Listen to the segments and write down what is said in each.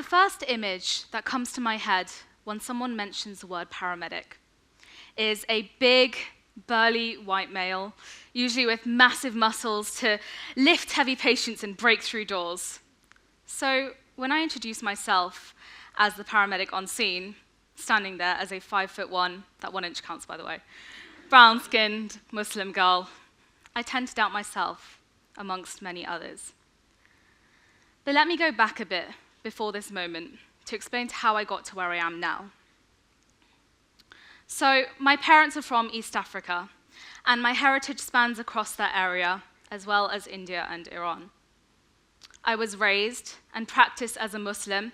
The first image that comes to my head when someone mentions the word paramedic is a big, burly white male, usually with massive muscles to lift heavy patients and break through doors. So when I introduce myself as the paramedic on scene, standing there as a 5'1", that 1 inch counts by the way, brown-skinned Muslim girl, I tend to doubt myself amongst many others. But let me go back a bit before this moment to explain how I got to where I am now. So my parents are from East Africa, and my heritage spans across that area, as well as India and Iran. I was raised and practiced as a Muslim,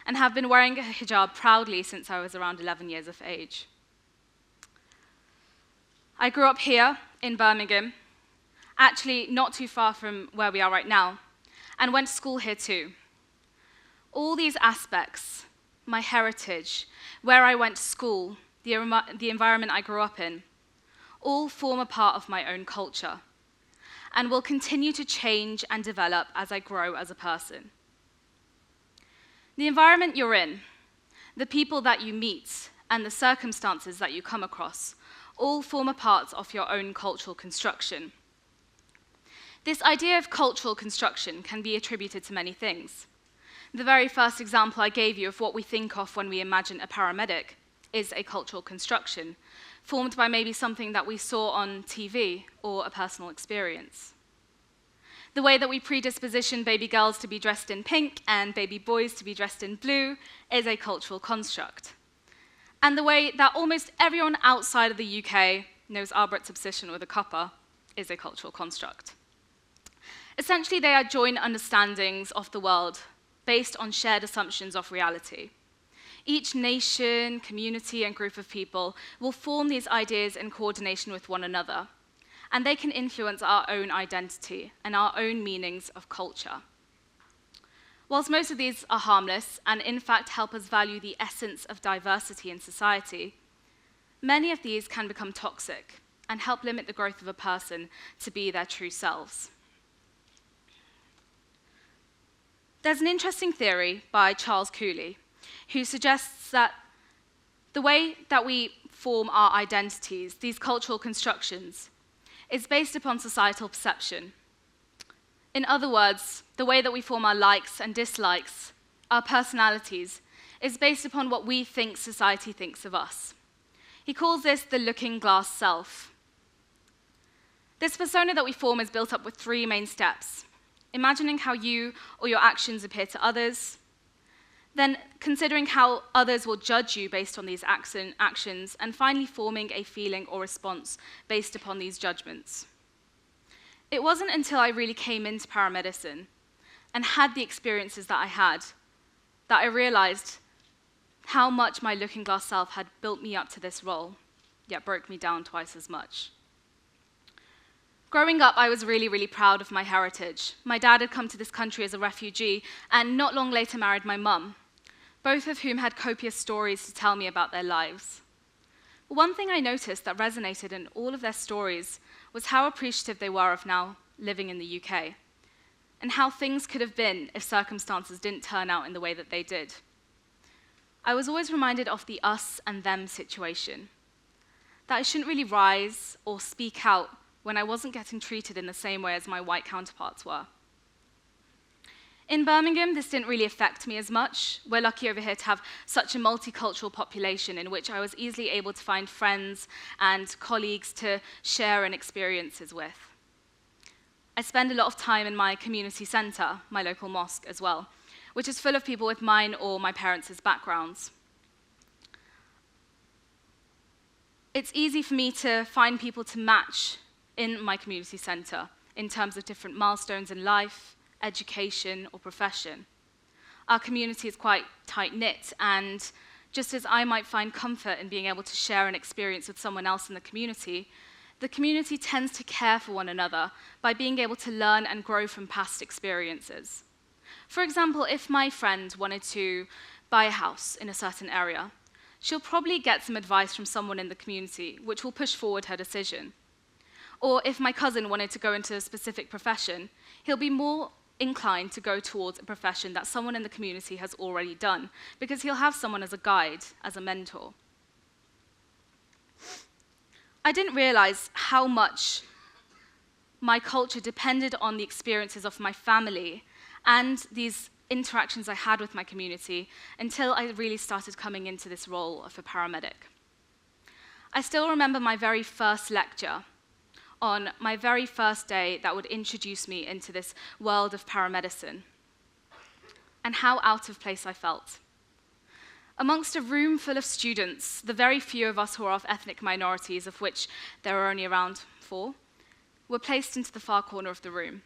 and have been wearing a hijab proudly since I was around 11 years of age. I grew up here in Birmingham, actually not too far from where we are right now, and went to school here too. All these aspects, my heritage, where I went to school, the environment I grew up in, all form a part of my own culture, and will continue to change and develop as I grow as a person. The environment you're in, the people that you meet, and the circumstances that you come across all form a part of your own cultural construction. This idea of cultural construction can be attributed to many things. The very first example I gave you of what we think of when we imagine a paramedic is a cultural construction, formed by maybe something that we saw on TV or a personal experience. The way that we predisposition baby girls to be dressed in pink and baby boys to be dressed in blue is a cultural construct. And the way that almost everyone outside of the UK knows Albert's obsession with a cuppa is a cultural construct. Essentially, they are joint understandings of the world based on shared assumptions of reality. Each nation, community, and group of people will form these ideas in coordination with one another, and they can influence our own identity and our own meanings of culture. Whilst most of these are harmless and in fact help us value the essence of diversity in society, many of these can become toxic and help limit the growth of a person to be their true selves. There's an interesting theory by Charles Cooley, who suggests that the way that we form our identities, these cultural constructions, is based upon societal perception. In other words, the way that we form our likes and dislikes, our personalities, is based upon what we think society thinks of us. He calls this the looking glass self. This persona that we form is built up with 3 main steps: imagining how you or your actions appear to others, then considering how others will judge you based on these actions, and finally forming a feeling or response based upon these judgments. It wasn't until I really came into paramedicine and had the experiences that I had that I realized how much my looking glass self had built me up to this role, yet broke me down twice as much. Growing up, I was really, really proud of my heritage. My dad had come to this country as a refugee and not long later married my mum, both of whom had copious stories to tell me about their lives. One thing I noticed that resonated in all of their stories was how appreciative they were of now living in the UK, and how things could have been if circumstances didn't turn out in the way that they did. I was always reminded of the us and them situation, that I shouldn't really rise or speak out when I wasn't getting treated in the same way as my white counterparts were. In Birmingham, this didn't really affect me as much. We're lucky over here to have such a multicultural population in which I was easily able to find friends and colleagues to share and experiences with. I spend a lot of time in my community centre, my local mosque as well, which is full of people with mine or my parents' backgrounds. It's easy for me to find people to match in my community centre in terms of different milestones in life, education, or profession. Our community is quite tight-knit, and just as I might find comfort in being able to share an experience with someone else in the community tends to care for one another by being able to learn and grow from past experiences. For example, if my friend wanted to buy a house in a certain area, she'll probably get some advice from someone in the community, which will push forward her decision. Or if my cousin wanted to go into a specific profession, he'll be more inclined to go towards a profession that someone in the community has already done, because he'll have someone as a guide, as a mentor. I didn't realize how much my culture depended on the experiences of my family and these interactions I had with my community until I really started coming into this role of a paramedic. I still remember my very first lecture on my very first day that would introduce me into this world of paramedicine, and how out of place I felt. Amongst a room full of students, the very few of us who are of ethnic minorities, of which there are only around 4, were placed into the far corner of the room.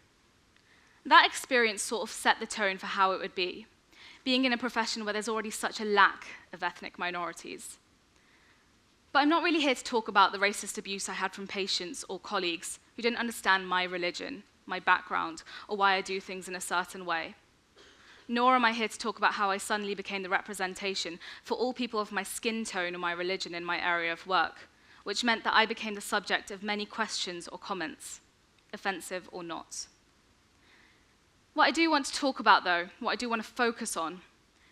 That experience sort of set the tone for how it would be, being in a profession where there's already such a lack of ethnic minorities. But I'm not really here to talk about the racist abuse I had from patients or colleagues who didn't understand my religion, my background, or why I do things in a certain way. Nor am I here to talk about how I suddenly became the representation for all people of my skin tone or my religion in my area of work, which meant that I became the subject of many questions or comments, offensive or not. What I do want to talk about, though, what I do want to focus on,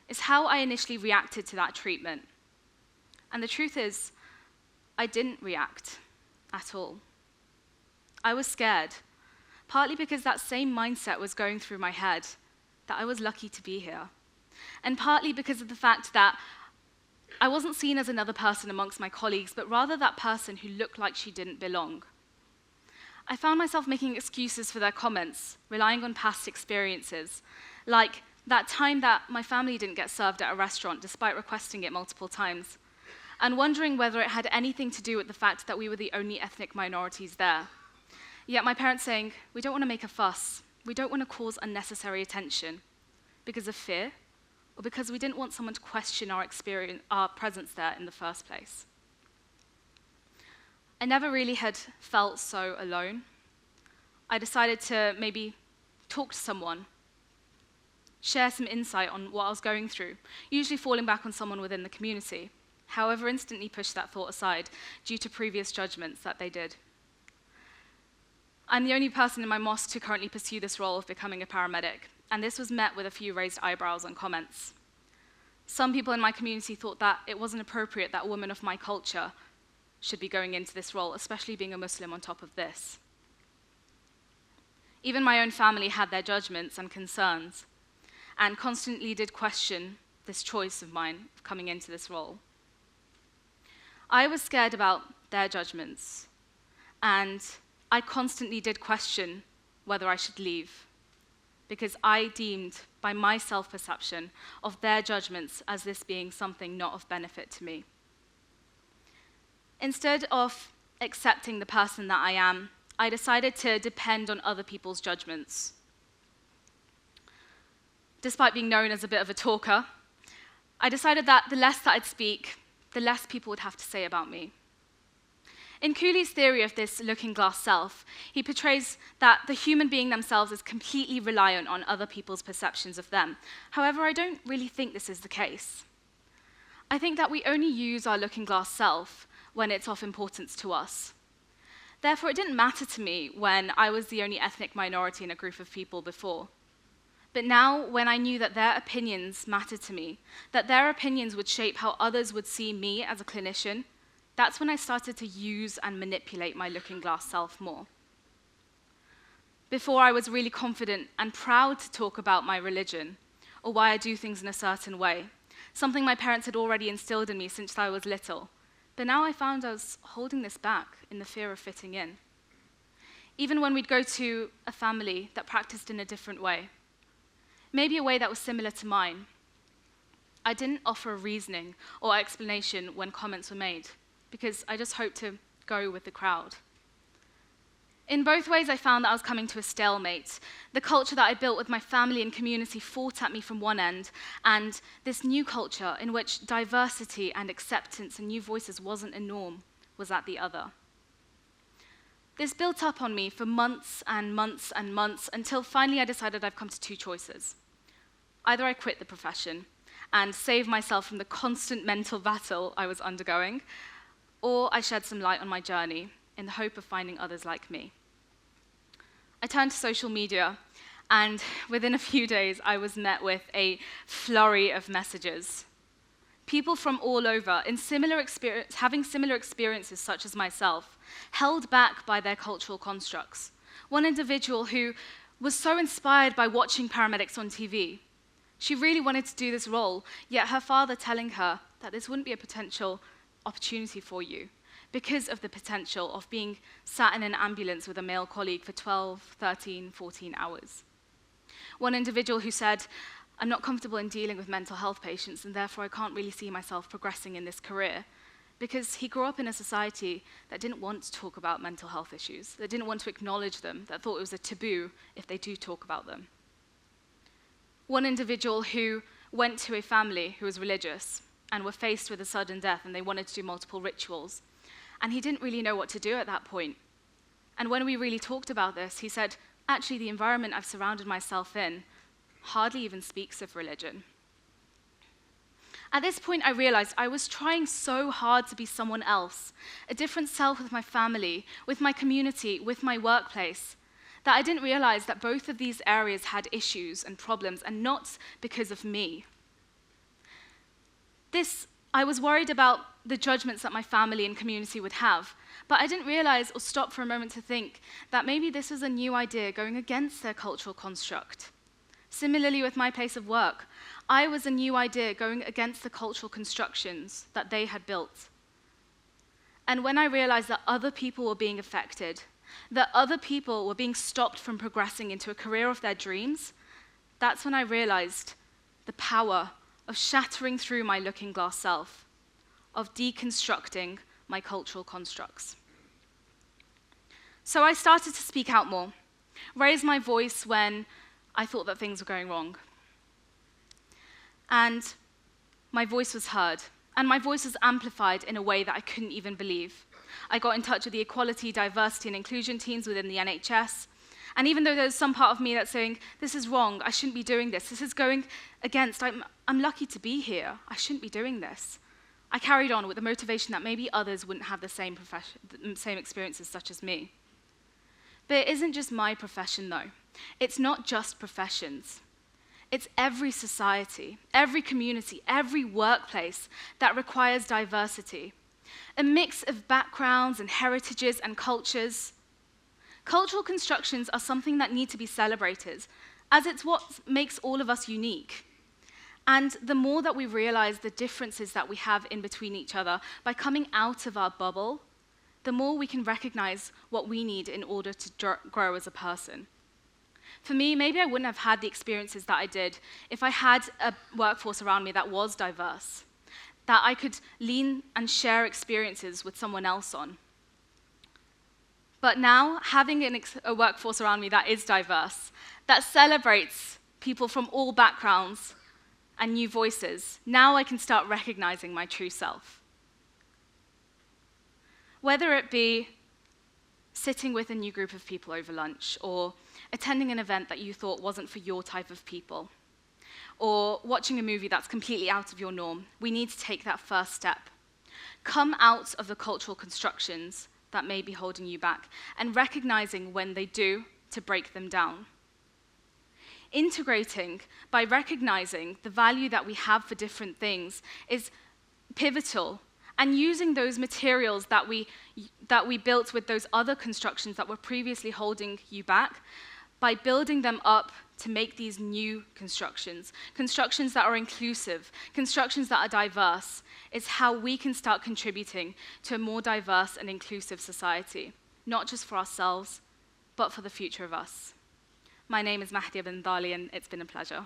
is how I initially reacted to that treatment. And the truth is, I didn't react at all. I was scared, partly because that same mindset was going through my head, that I was lucky to be here, and partly because of the fact that I wasn't seen as another person amongst my colleagues, but rather that person who looked like she didn't belong. I found myself making excuses for their comments, relying on past experiences, like that time that my family didn't get served at a restaurant despite requesting it multiple times, and wondering whether it had anything to do with the fact that we were the only ethnic minorities there. Yet my parents saying, we don't want to make a fuss, we don't want to cause unnecessary attention, because of fear, or because we didn't want someone to question our presence there in the first place. I never really had felt so alone. I decided to maybe talk to someone, share some insight on what I was going through, usually falling back on someone within the community. However, instantly pushed that thought aside due to previous judgments that they did. I'm the only person in my mosque to currently pursue this role of becoming a paramedic, and this was met with a few raised eyebrows and comments. Some people in my community thought that it wasn't appropriate that a woman of my culture should be going into this role, especially being a Muslim on top of this. Even my own family had their judgments and concerns, and constantly did question this choice of mine of coming into this role. I was scared about their judgments, and I constantly did question whether I should leave, because I deemed by my self-perception of their judgments as this being something not of benefit to me. Instead of accepting the person that I am, I decided to depend on other people's judgments. Despite being known as a bit of a talker, I decided that the less that I'd speak, the less people would have to say about me. In Cooley's theory of this looking-glass self, he portrays that the human being themselves is completely reliant on other people's perceptions of them. However, I don't really think this is the case. I think that we only use our looking-glass self when it's of importance to us. Therefore, it didn't matter to me when I was the only ethnic minority in a group of people before. But now, when I knew that their opinions mattered to me, that their opinions would shape how others would see me as a clinician, that's when I started to use and manipulate my looking-glass self more. Before, I was really confident and proud to talk about my religion, or why I do things in a certain way, something my parents had already instilled in me since I was little. But now I found I was holding this back in the fear of fitting in. Even when we'd go to a family that practiced in a different way, maybe a way that was similar to mine, I didn't offer a reasoning or explanation when comments were made, because I just hoped to go with the crowd. In both ways, I found that I was coming to a stalemate. The culture that I built with my family and community fought at me from one end, and this new culture in which diversity and acceptance and new voices wasn't a norm was at the other. This built up on me for months and months and months until finally I decided I've come to two choices. Either I quit the profession and save myself from the constant mental battle I was undergoing, or I shed some light on my journey in the hope of finding others like me. I turned to social media And within a few days, I was met with a flurry of messages. People from all over, having similar experiences such as myself, held back by their cultural constructs. One individual who was so inspired by watching paramedics on TV. She really wanted to do this role, yet her father telling her that this wouldn't be a potential opportunity for you because of the potential of being sat in an ambulance with a male colleague for 12, 13, 14 hours. One individual who said, I'm not comfortable in dealing with mental health patients, and therefore I can't really see myself progressing in this career, because he grew up in a society that didn't want to talk about mental health issues, that didn't want to acknowledge them, that thought it was a taboo if they do talk about them. One individual who went to a family who was religious and were faced with a sudden death, and they wanted to do multiple rituals, and he didn't really know what to do at that point. And when we really talked about this, he said, actually, the environment I've surrounded myself in hardly even speaks of religion. At this point, I realized I was trying so hard to be someone else, a different self with my family, with my community, with my workplace, that I didn't realize that both of these areas had issues and problems, and not because of me. I was worried about the judgments that my family and community would have, but I didn't realize or stop for a moment to think that maybe this was a new idea going against their cultural construct. Similarly with my place of work, I was a new idea going against the cultural constructions that they had built. And when I realized that other people were being affected, that other people were being stopped from progressing into a career of their dreams, that's when I realized the power of shattering through my looking glass self, of deconstructing my cultural constructs. So I started to speak out more, raise my voice when I thought that things were going wrong. And my voice was heard, and my voice was amplified in a way that I couldn't even believe. I got in touch with the equality, diversity, and inclusion teams within the NHS, and even though there's some part of me that's saying, this is wrong, I shouldn't be doing this is going against, I'm lucky to be here, I shouldn't be doing this, I carried on with the motivation that maybe others wouldn't have the same experiences such as me. But it isn't just my profession, though. It's not just professions. It's every society, every community, every workplace that requires diversity. A mix of backgrounds and heritages and cultures. Cultural constructions are something that need to be celebrated, as it's what makes all of us unique. And the more that we realize the differences that we have in between each other by coming out of our bubble, the more we can recognize what we need in order to grow as a person. For me, maybe I wouldn't have had the experiences that I did if I had a workforce around me that was diverse, that I could lean and share experiences with someone else on. But now, having a workforce around me that is diverse, that celebrates people from all backgrounds and new voices, now I can start recognizing my true self. Whether it be sitting with a new group of people over lunch, or attending an event that you thought wasn't for your type of people, or watching a movie that's completely out of your norm, we need to take that first step. Come out of the cultural constructions that may be holding you back, and recognizing when they do, to break them down. Integrating by recognizing the value that we have for different things is pivotal, and using those materials that we built with those other constructions that were previously holding you back, by building them up to make these new constructions that are inclusive, constructions that are diverse, is how we can start contributing to a more diverse and inclusive society, not just for ourselves, but for the future of us. My name is Mahdia Bindali, and it's been a pleasure.